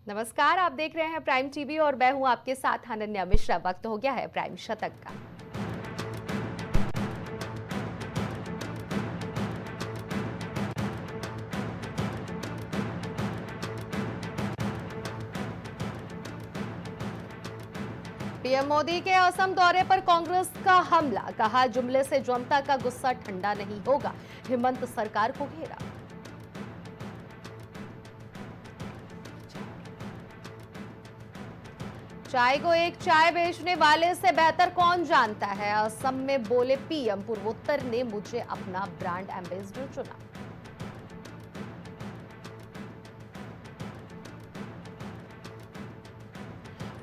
नमस्कार, आप देख रहे हैं प्राइम टीवी और मैं हूं आपके साथ अनन्या मिश्रा। वक्त हो गया है प्राइम शतक का। पीएम मोदी के असम दौरे पर कांग्रेस का हमला, कहा जुमले से जनता का गुस्सा ठंडा नहीं होगा, हेमंत सरकार को घेरा। चाय को एक चाय बेचने वाले से बेहतर कौन जानता है, असम में बोले पीएम। पूर्वोत्तर ने मुझे अपना ब्रांड एम्बेसडर चुना।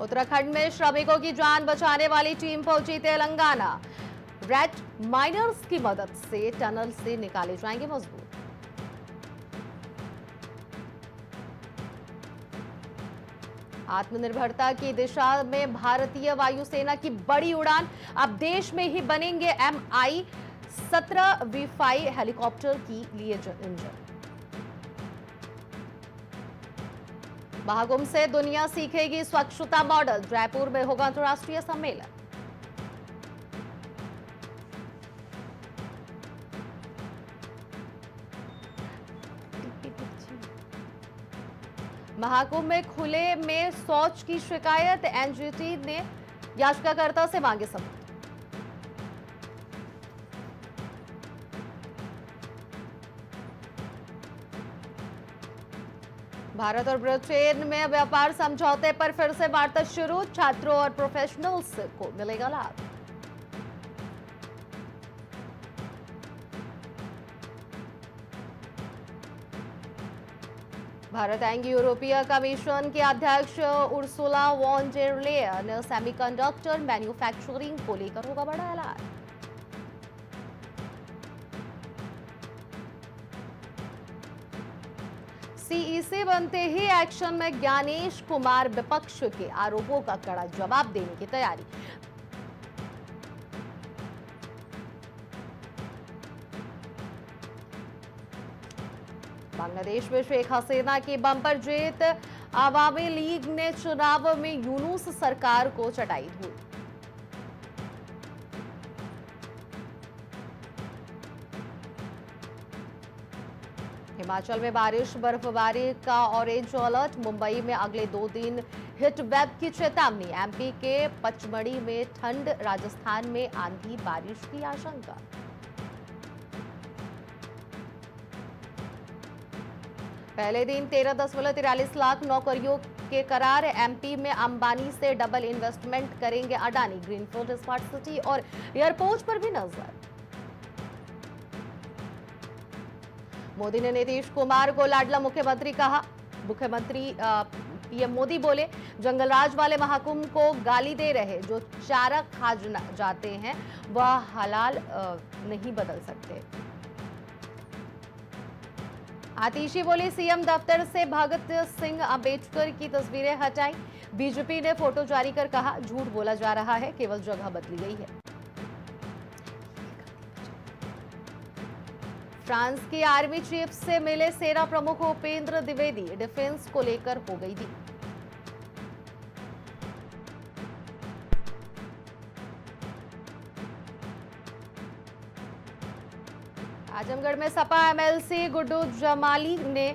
उत्तराखंड में श्रमिकों की जान बचाने वाली टीम पहुंची तेलंगाना। रेड माइनर्स की मदद से टनल से निकाले जाएंगे मजदूर। आत्मनिर्भरता की दिशा में भारतीय वायुसेना की बड़ी उड़ान, अब देश में ही बनेंगे MI-17V5 हेलीकॉप्टर की लिए इंजन। महाकुंभ से दुनिया सीखेगी स्वच्छता मॉडल, जयपुर में होगा अंतर्राष्ट्रीय सम्मेलन। महाकुंभ में खुले में शौच की शिकायत, एनजीटी ने याचिकाकर्ता से मांगे सबूत। भारत और ब्रिटेन में व्यापार समझौते पर फिर से वार्ता शुरू, छात्रों और प्रोफेशनल्स को मिलेगा लाभ। भारत आएंगी यूरोपीय कमीशन के अध्यक्ष Ursula von der Leyen, semiconductor manufacturing को लेकर होगा बड़ा ऐलान। सीईसी बनते ही एक्शन में ज्ञानेश कुमार, विपक्ष के आरोपों का कड़ा जवाब देने की तैयारी। बांग्लादेश में शेख हसीना की बम्पर जीत, आवामी लीग ने चुनाव में यूनुस सरकार को चटाई धूल। हिमाचल में बारिश बर्फबारी का ऑरेंज अलर्ट, मुंबई में अगले 2 दिन हीट वेव की चेतावनी। एमपी के पचमढ़ी में ठंड, राजस्थान में आंधी बारिश की आशंका। पहले दिन 13.43 लाख नौकरियों के करार, एमपी में अंबानी से डबल इन्वेस्टमेंट करेंगे अडानी। ग्रीनफील्ड स्मार्ट सिटी और एयरपोर्ट पर भी नजर। मोदी ने नीतीश कुमार को लाडला मुख्यमंत्री कहा। पीएम मोदी बोले, जंगलराज वाले महाकुंभ को गाली दे रहे, जो चारा खा जाते हैं वह हलाल नहीं बदल सकते। आतिशी बोली, सीएम दफ्तर से भगत सिंह अंबेडकर की तस्वीरें हटाई। बीजेपी ने फोटो जारी कर कहा, झूठ बोला जा रहा है, केवल जगह बदली गई है। फ्रांस की आर्मी चीफ से मिले सेना प्रमुख उपेंद्र द्विवेदी, डिफेंस को लेकर हो गई दी। आजमगढ़ में सपा एमएलसी गुड्डू जमाली ने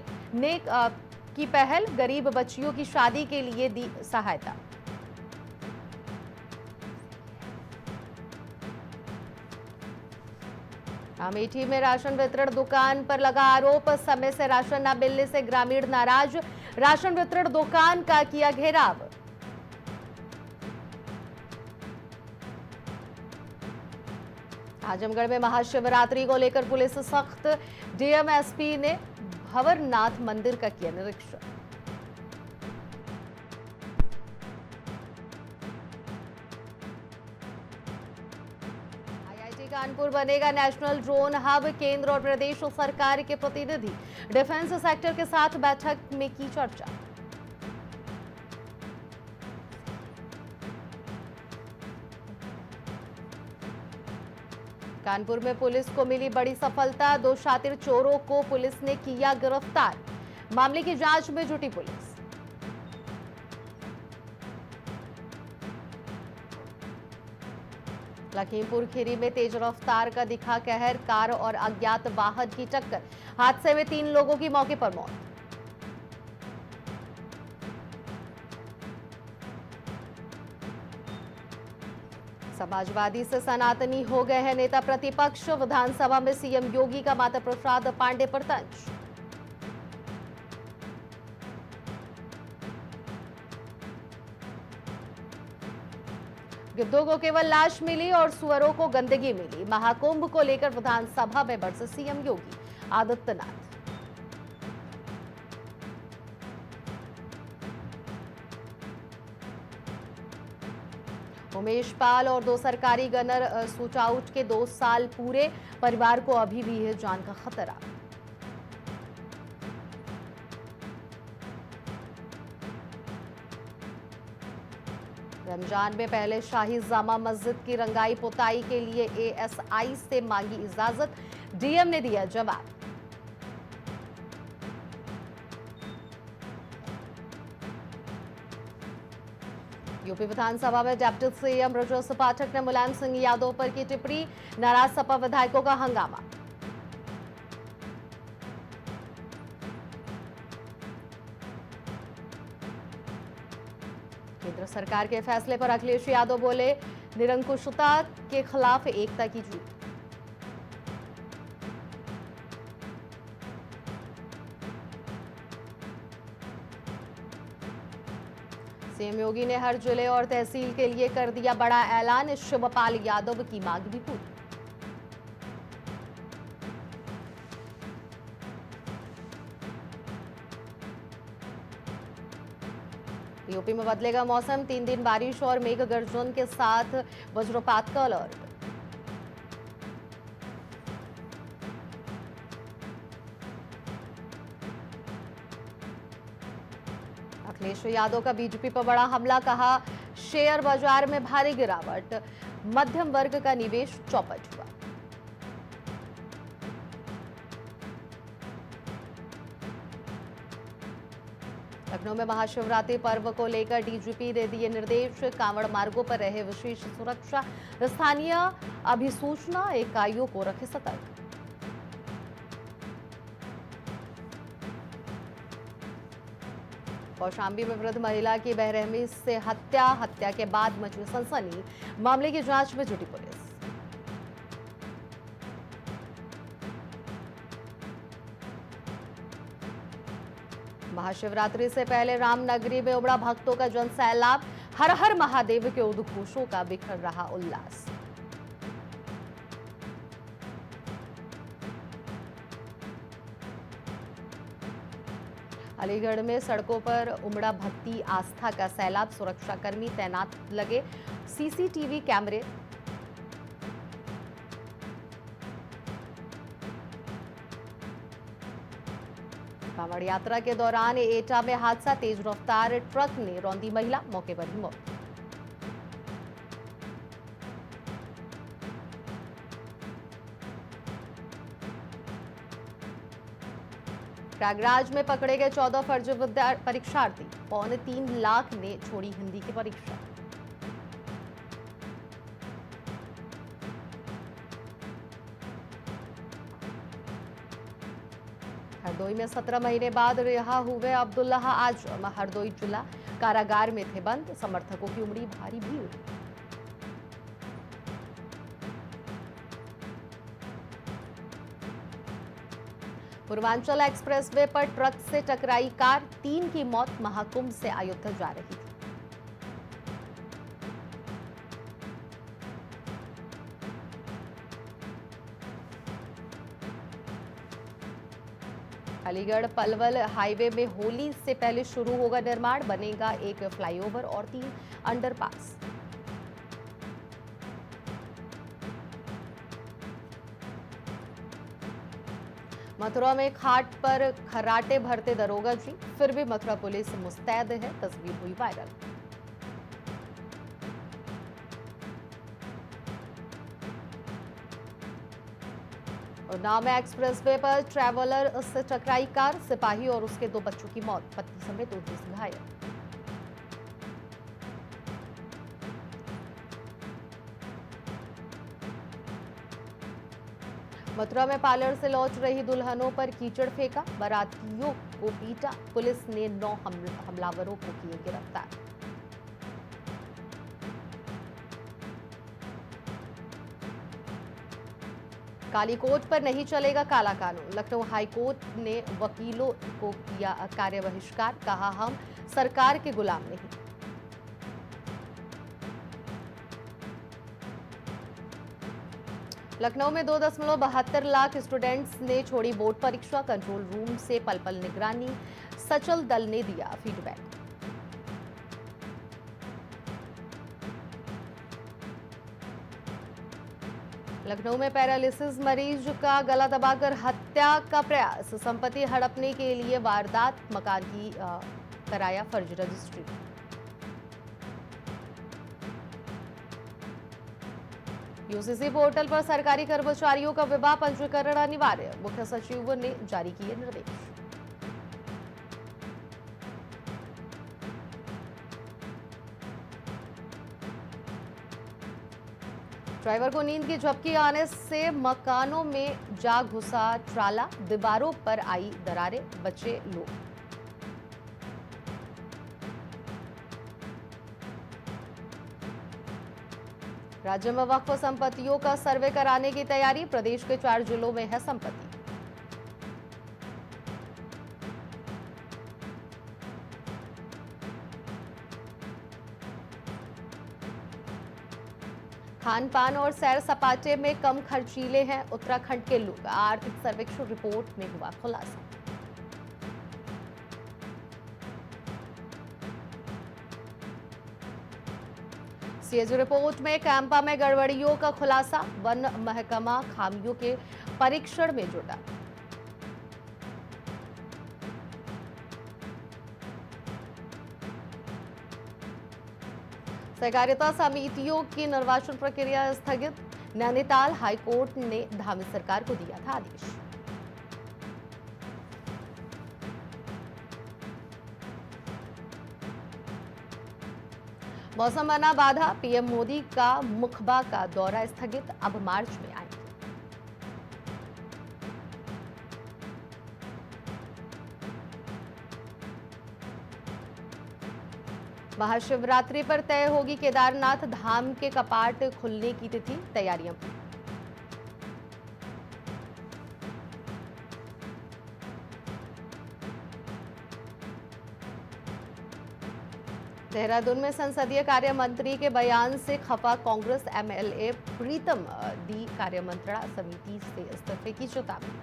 की पहल, गरीब बच्चियों की शादी के लिए दी सहायता। अमेठी में राशन वितरण दुकान पर लगा आरोप, समय से राशन न मिलने से ग्रामीण नाराज, राशन वितरण दुकान का किया घेराव। आजमगढ़ में महाशिवरात्रि को लेकर पुलिस सख्त, डीएम एसपी ने भंवरनाथ मंदिर का किया निरीक्षण। आईआईटी कानपुर बनेगा नेशनल ड्रोन हब, केंद्र और प्रदेश सरकार के प्रतिनिधि डिफेंस सेक्टर के साथ बैठक में की चर्चा। कानपुर में पुलिस को मिली बड़ी सफलता, 2 शातिर चोरों को पुलिस ने किया गिरफ्तार। मामले की जांच में जुटी पुलिस। लखीमपुर खीरी में तेज रफ्तार का दिखा कहर, कार और अज्ञात वाहन की टक्कर। हादसे में 3 लोगों की मौके पर मौत। समाजवादी से सनातनी हो गए हैं नेता प्रतिपक्ष। विधानसभा में सीएम योगी का माता प्रसाद पांडे पर तंज। गिद्धों को केवल लाश मिली और सुअरों को गंदगी मिली। महाकुंभ को लेकर विधानसभा में बरसे सीएम योगी आदित्यनाथ। उमेश पाल और 2 सरकारी गनर शूटआउट के 2 साल पूरे। परिवार को अभी भी है जान का खतरा। रमजान में पहले शाही जामा मस्जिद की रंगाई पुताई के लिए एएसआई से मांगी इजाजत। डीएम ने दिया जवाब। यूपी विधानसभा में डिप्टी सीएम ब्रजेश पाठक ने मुलायम सिंह यादव पर की टिप्पणी। नाराज सपा विधायकों का हंगामा। केंद्र सरकार के फैसले पर अखिलेश यादव बोले, निरंकुशता के खिलाफ एकता की जीत। सीएम योगी ने हर जिले और तहसील के लिए कर दिया बड़ा ऐलान। शिवपाल यादव की मांग भी पूरी। यूपी में बदलेगा मौसम। 3 दिन बारिश और मेघ गर्जन के साथ वज्रपात का अलर्ट। अखिलेश यादव का बीजेपी पर बड़ा हमला। कहा, शेयर बाजार में भारी गिरावट। मध्यम वर्ग का निवेश चौपट हुआ। लखनऊ में महाशिवरात्रि पर्व को लेकर डीजीपी ने दिए निर्देश। कांवड़ मार्गों पर रहे विशेष सुरक्षा। स्थानीय अभिसूचना इकाइयों को रखे सतर्क। कौशाम्बी में वृद्ध महिला की बेरहमी से हत्या के बाद मची सनसनी। मामले की जांच में जुटी पुलिस। महाशिवरात्रि से पहले रामनगरी में उमड़ा भक्तों का जन सैलाब। हर हर महादेव के उद्घोषों का बिखर रहा उल्लास। अलीगढ़ में सड़कों पर उमड़ा भक्ति आस्था का सैलाब। सुरक्षाकर्मी तैनात लगे। सीसीटीवी कैमरे। कांवड़ यात्रा के दौरान एटा में हादसा। तेज रफ्तार ट्रक ने रौंदी महिला, मौके पर ही मौत। प्रयागराज में पकड़े गए 14 फर्जी परीक्षार्थी। 3.25 लाख ने छोड़ी हिंदी की परीक्षा। हरदोई में 17 महीने बाद रिहा हुए अब्दुल्लाह आजम। हरदोई जिला कारागार में थे बंद। समर्थकों की उमड़ी भारी भीड़। पूर्वांचल एक्सप्रेसवे पर ट्रक से टकराई कार। 3 की मौत। महाकुंभ से अयोध्या जा रही थी। अलीगढ़ पलवल हाईवे में होली से पहले शुरू होगा निर्माण। बनेगा एक फ्लाईओवर और 3 अंडरपास। मथुरा में खाट पर खर्राटे भरते दरोगा जी। फिर भी मथुरा पुलिस मुस्तैद है। तस्वीर हुई वायरल। उन्नाव में एक्सप्रेसवे पर ट्रैवलर से टकराई कार। सिपाही और उसके 2 बच्चों की मौत। पत्नी समेत 19 घायल। मथुरा में पार्लर से लौट रही दुल्हनों पर कीचड़ फेंका, बारातियों को पीटा, पुलिस ने 9 हमलावरों को किए गिरफ्तार। कालीकोट पर नहीं चलेगा काला कानून, लखनऊ हाईकोर्ट ने वकीलों को किया कार्य बहिष्कार, कहा हम सरकार के गुलाम नहीं। लखनऊ में 2.72 लाख स्टूडेंट्स ने छोड़ी बोर्ड परीक्षा, कंट्रोल रूम से पल पल निगरानी, सचल दल ने दिया फीडबैक। लखनऊ में पैरालिसिस मरीज का गला दबाकर हत्या का प्रयास, संपत्ति हड़पने के लिए वारदात, मकान की कराया फर्जी रजिस्ट्री। यूसीसी पोर्टल पर सरकारी कर्मचारियों का विवाह पंजीकरण अनिवार्य, मुख्य सचिव ने जारी किए निर्देश। ड्राइवर को नींद की झपकी आने से मकानों में जा घुसा ट्राला, दीवारों पर आई दरारें, बचे लोग। राज्य में वक्फ संपत्तियों का सर्वे कराने की तैयारी, प्रदेश के 4 जिलों में है संपत्ति। खान पान और सैर सपाटे में कम खर्चीले हैं उत्तराखंड के लोग, आर्थिक सर्वेक्षण रिपोर्ट में हुआ खुलासा। सीएजी रिपोर्ट में कैंपा में गड़बड़ियों का खुलासा, वन महकमा खामियों के परीक्षण में जुटा। सहकारिता समितियों की निर्वाचन प्रक्रिया स्थगित, नैनीताल हाईकोर्ट ने धामी सरकार को दिया था आदेश। मौसम बना बाधा, पीएम मोदी का मुखबा का दौरा स्थगित, अब मार्च में आएंगे। महाशिवरात्रि पर तय होगी केदारनाथ धाम के कपाट खुलने की तिथि, तैयारियां। देहरादून में संसदीय कार्य मंत्री के बयान से खफा कांग्रेस, एमएलए प्रीतम दी कार्यमंत्रणा समिति से इस्तीफे की चेतावनी।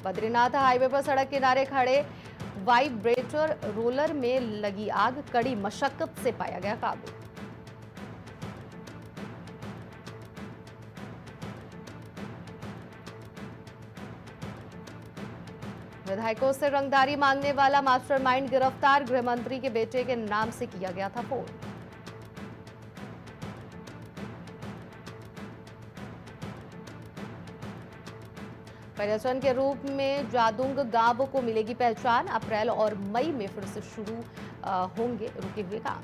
बद्रीनाथ हाईवे पर सड़क किनारे खड़े वाइब्रेटर रोलर में लगी आग, कड़ी मशक्कत से पाया गया काबू। विधायकों से रंगदारी मांगने वाला मास्टरमाइंड गिरफ्तार, गृह मंत्री के बेटे के नाम से किया गया था फोन। पर्यटन के रूप में जादूंग गांव को मिलेगी पहचान, अप्रैल और मई में फिर से शुरू होंगे रुके हुए काम।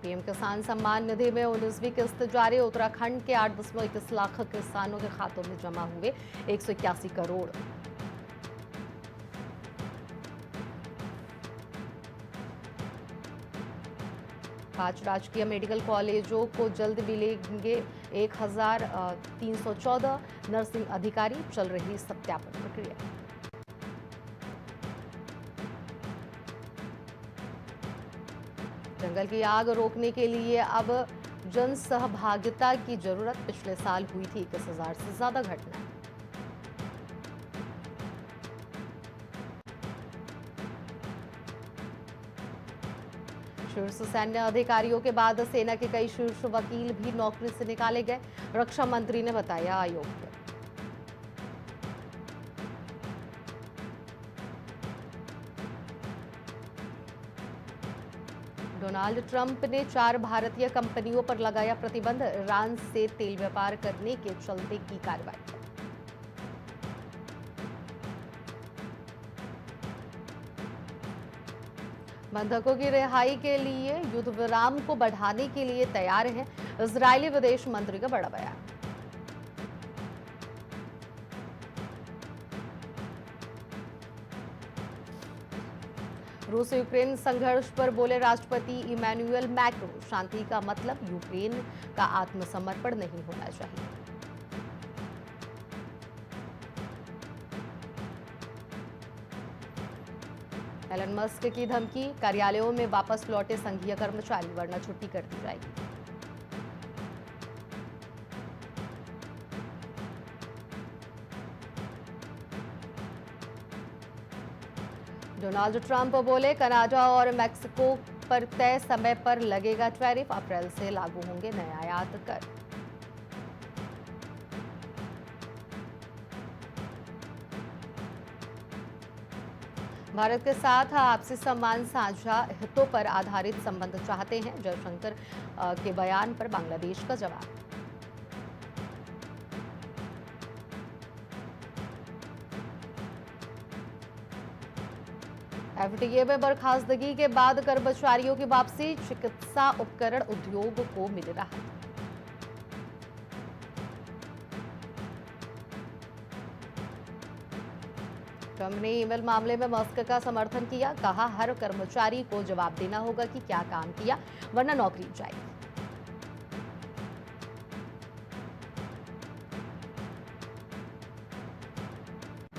पीएम किसान सम्मान निधि में 19वीं किस्त जारी, उत्तराखंड के 8.21 लाख किसानों के खातों में जमा हुए 181 करोड़। पांच राजकीय मेडिकल कॉलेजों को जल्द मिलेंगे 1314 नर्सिंग अधिकारी, चल रही सत्यापन प्रक्रिया। जंगल की आग रोकने के लिए अब जन सहभागिता की जरूरत, पिछले साल हुई थी 21,000 से ज्यादा घटनाएं। शीर्ष सैन्य अधिकारियों के बाद सेना के कई शीर्ष वकील भी नौकरी से निकाले गए, रक्षा मंत्री ने बताया अयोग्य। डोनाल्ड ट्रंप ने 4 भारतीय कंपनियों पर लगाया प्रतिबंध, ईरान से तेल व्यापार करने के चलते की कार्रवाई। बंधकों की रिहाई के लिए युद्ध विराम को बढ़ाने के लिए तैयार है इजरायली विदेश मंत्री का बड़ा बयान। रूस यूक्रेन संघर्ष पर बोले राष्ट्रपति इमैनुअल मैक्रो, शांति का मतलब यूक्रेन का आत्मसमर्पण नहीं होना चाहिए। एलन मस्क की धमकी, कार्यालयों में वापस लौटे संघीय कर्मचारी वरना छुट्टी कर दी जाएगी। डोनाल्ड ट्रंप बोले कनाडा और मेक्सिको पर तय समय पर लगेगा टैरिफ, अप्रैल से लागू होंगे नए आयात कर। भारत के साथ आपसी सम्मान साझा हितों पर आधारित संबंध चाहते हैं, जयशंकर के बयान पर बांग्लादेश का जवाब। एफडीए में बर्खास्तगी के बाद कर्मचारियों की वापसी, चिकित्सा उपकरण उद्योग को मिल रहा। ट्रंप ने ईमेल मामले में मस्क का समर्थन किया, कहा हर कर्मचारी को जवाब देना होगा कि क्या काम किया वरना नौकरी जाएगी।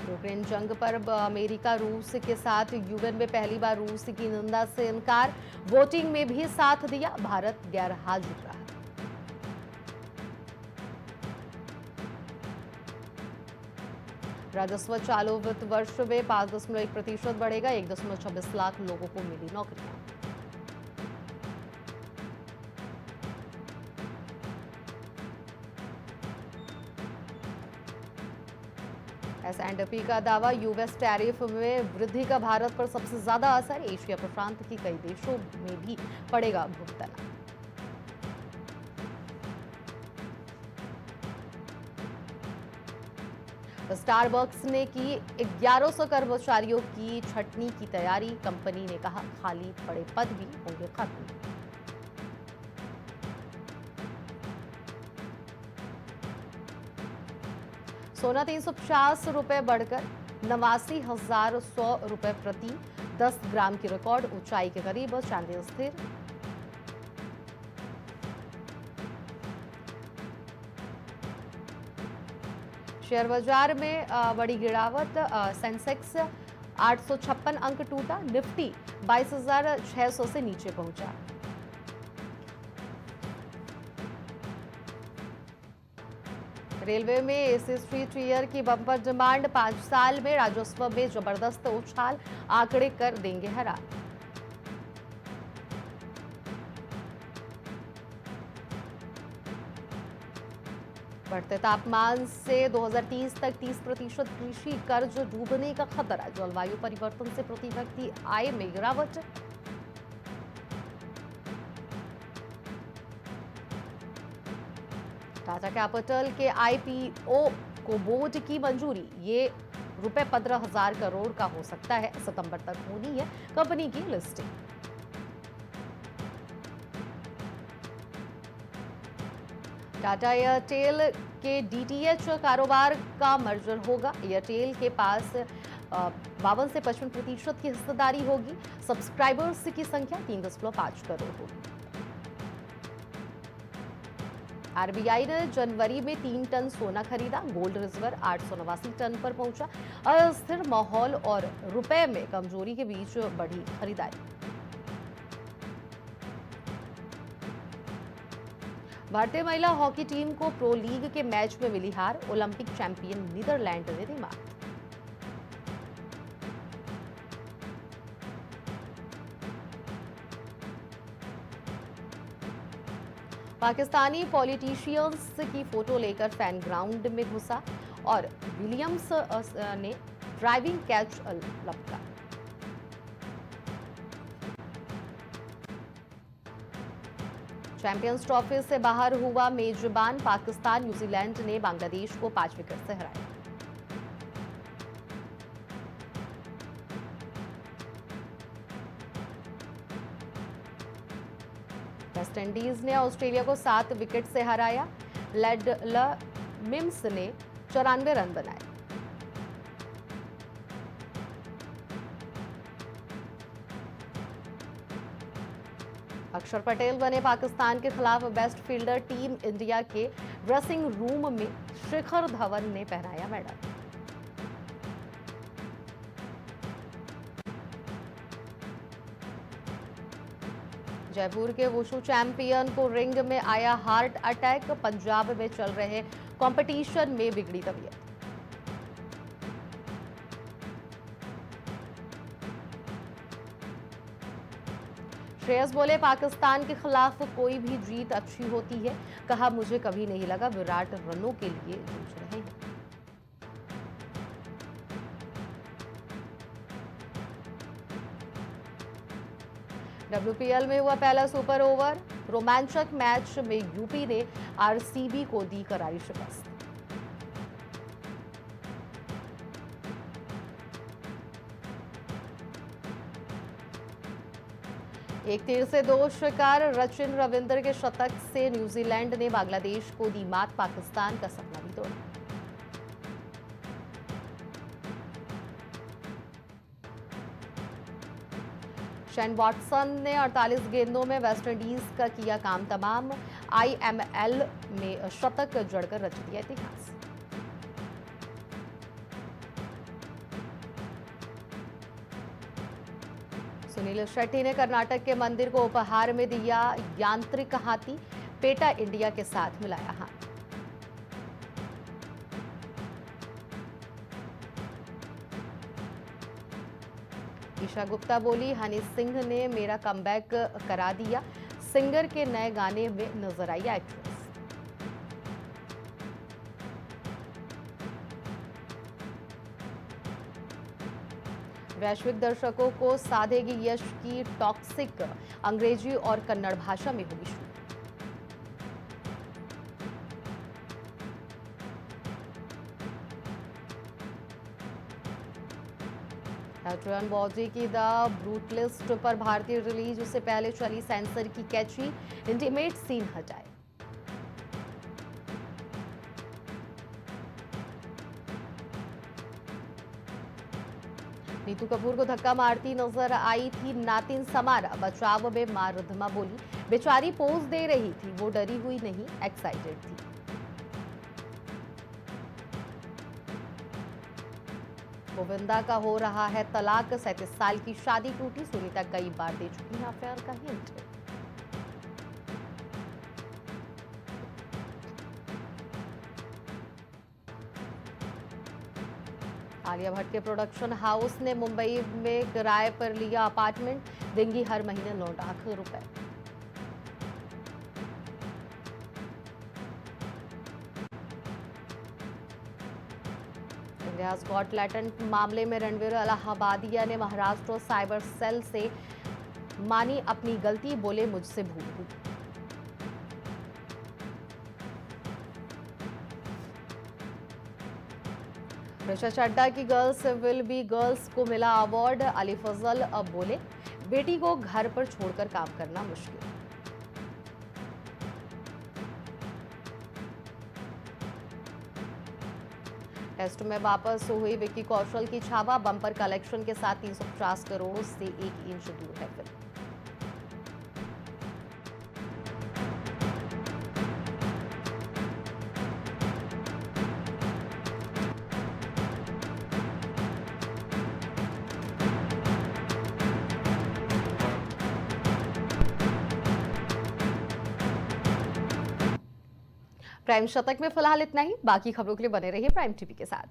यूक्रेन जंग पर अमेरिका रूस के साथ यूएन में पहली बार रूस की निंदा से इनकार, वोटिंग में भी साथ दिया, भारत गैरहाजिर रहा। राजस्व चालू वित्त वर्ष में 5.1% बढ़ेगा, 1.26 लाख लोगों को मिली नौकरियां। एसएंडपी का दावा, यूएस टैरिफ में वृद्धि का भारत पर सबसे ज्यादा असर, एशिया प्रशांत के कई देशों में भी पड़ेगा भुगतान। स्टारबक्स ने की 1100 कर्मचारियों की छंटनी की तैयारी, कंपनी ने कहा खाली पड़े पद भी होंगे खत्म। सोना 350 रुपए बढ़कर 89,100 रुपए प्रति 10 ग्राम की रिकॉर्ड ऊंचाई के करीब, चांदी स्थिर। शेयर बाजार में बड़ी गिरावट, सेंसेक्स 856 अंक टूटा, निफ्टी 22,600 से नीचे पहुंचा। रेलवे में एसी स्ट्रीट ईयर की बम्पर डिमांड, 5 साल में राजस्व में जबरदस्त उछाल, आंकड़े कर देंगे हैरान। बढ़ते तापमान से 2030 तक 30% कृषि कर्ज डूबने का खतरा, जलवायु परिवर्तन से प्रति व्यक्ति आय में गिरावट। टाटा कैपिटल के आईपीओ को बोर्ड की मंजूरी, ये ₹15,000 करोड़ का हो सकता है, सितंबर तक होनी है कंपनी की लिस्टिंग। टाटा एयरटेल के डीटीएच कारोबार का मर्जर होगा, एयरटेल के पास 52 से 55% की हिस्सेदारी होगी, सब्सक्राइबर्स की संख्या 3.5 करोड़ होगी। आरबीआई ने जनवरी में 3 टन सोना खरीदा, गोल्ड रिजर्व 889 टन पर पहुंचा, अस्थिर माहौल और रुपए में कमजोरी के बीच बढ़ी खरीदारी। भारतीय महिला हॉकी टीम को प्रो लीग के मैच में मिली हार, ओलंपिक चैंपियन नीदरलैंड ने दी मात। पाकिस्तानी पॉलिटिशियंस की फोटो लेकर फैन ग्राउंड में घुसा और विलियम्स ने ड्राइविंग कैच लपका। चैंपियंस ट्रॉफी से बाहर हुआ मेजबान पाकिस्तान, न्यूजीलैंड ने बांग्लादेश को 5 विकेट से हराया। वेस्टइंडीज ने ऑस्ट्रेलिया को 7 विकेट से हराया। लैडला मिम्स ने 94 रन बनाए। अक्षर पटेल बने पाकिस्तान के खिलाफ बेस्ट फील्डर। टीम इंडिया के ड्रेसिंग रूम में शिखर धवन ने पहनाया मेडल। जयपुर के वुशु चैंपियन को रिंग में आया हार्ट अटैक। पंजाब में चल रहे कंपटीशन में बिगड़ी तबीयत। श्रेयस बोले पाकिस्तान के खिलाफ कोई भी जीत अच्छी होती है। कहा मुझे कभी नहीं लगा विराट रनों के लिए जूझ रहे हैं। WPL में हुआ पहला सुपर ओवर। रोमांचक मैच में यूपी ने RCB को दी करारी शिकस्त। एक तीर से 2 शिकार। सचिन रविंद्र के शतक से न्यूजीलैंड ने बांग्लादेश को दी मात। पाकिस्तान का सपना भी तोड़ा। शेन वॉटसन ने 48 गेंदों में वेस्टइंडीज का किया काम तमाम। IML में शतक जड़कर रच दिया इतिहास। सुनील शेट्टी ने कर्नाटक के मंदिर को उपहार में दिया यांत्रिक हाथी। पेटा इंडिया के साथ मिलाया हाथ। ईशा गुप्ता बोली हनी सिंह ने मेरा कमबैक करा दिया। सिंगर के नए गाने में नजर आई एक्ट्रेस। वैश्विक दर्शकों को साधेगी यश की टॉक्सिक। अंग्रेजी और कन्नड़ भाषा में होगी शूट। एड्रियन बॉजी की द ब्रूटलिस्ट पर भारतीय रिलीज उससे पहले चली सेंसर की कैची। इंटीमेट सीन हटाए। नीतू कपूर को धक्का मारती नजर आई थी नातिन समारा। बचाव में मां रिद्धमा बोली बेचारी पोज दे रही थी, वो डरी हुई नहीं, एक्साइटेड थी। गोविंदा का हो रहा है तलाक। 37 साल की शादी टूटी। सुनीता कई बार दे चुकी हैं अफेयर का हिंट। आलिया भट्ट के प्रोडक्शन हाउस ने मुंबई में किराए पर लिया अपार्टमेंट। देंगी हर महीने 9 लाख रुपए। इंडियाज गॉट टैलेंट मामले में रणवीर इलाहाबादिया ने महाराष्ट्र साइबर सेल से मानी अपनी गलती। बोले मुझसे भूल हुई। ऋचा चड्डा की गर्ल्स विल बी गर्ल्स को मिला अवार्ड। अली फजल अब बोले बेटी को घर पर छोड़कर काम करना मुश्किल। टेस्ट में वापस हुई विक्की कौशल की छावा। बम्पर कलेक्शन के साथ 350 करोड़ से 1 इंच दूर है फिल्म। प्राइम शतक में फिलहाल इतना ही। बाकी खबरों के लिए बने रहिए प्राइम टीवी के साथ।